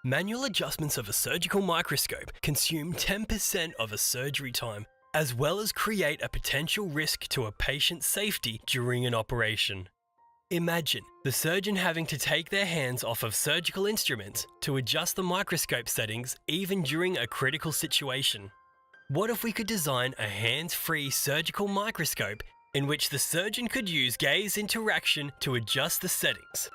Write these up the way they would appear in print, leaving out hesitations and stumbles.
Manual adjustments of a surgical microscope consume 10% of a surgery time, as well as create a potential risk to a patient's safety during an operation. Imagine the surgeon having to take their hands off of surgical instruments to adjust the microscope settings even during a critical situation. What if we could design a hands-free surgical microscope in which the surgeon could use gaze interaction to adjust the settings?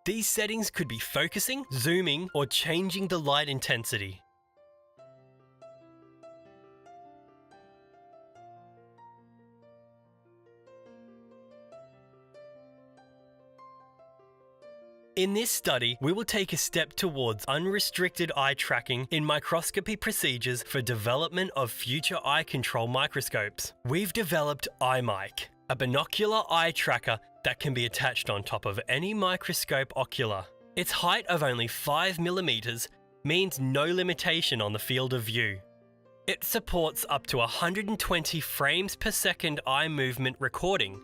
These settings could be focusing, zooming, or changing the light intensity. In this study, we will take a step towards unrestricted eye tracking in microscopy procedures for development of future eye control microscopes. We've developed EyeMic, a binocular eye tracker that can be attached on top of any microscope ocular. Its height of only 5 millimeters means no limitation on the field of view. It supports up to 120 frames per second eye movement recording.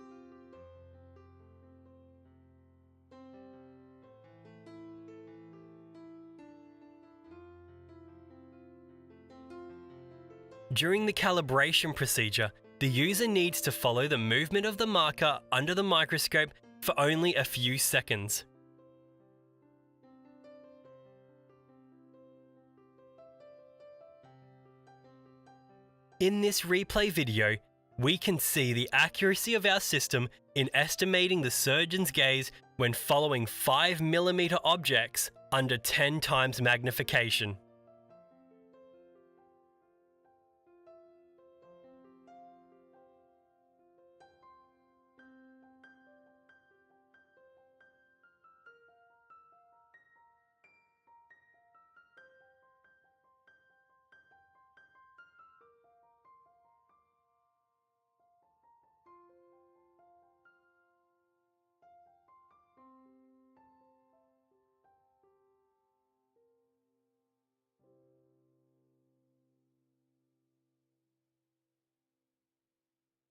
During the calibration procedure, the user needs to follow the movement of the marker under the microscope for only a few seconds. In this replay video, we can see the accuracy of our system in estimating the surgeon's gaze when following 5mm objects under 10 times magnification.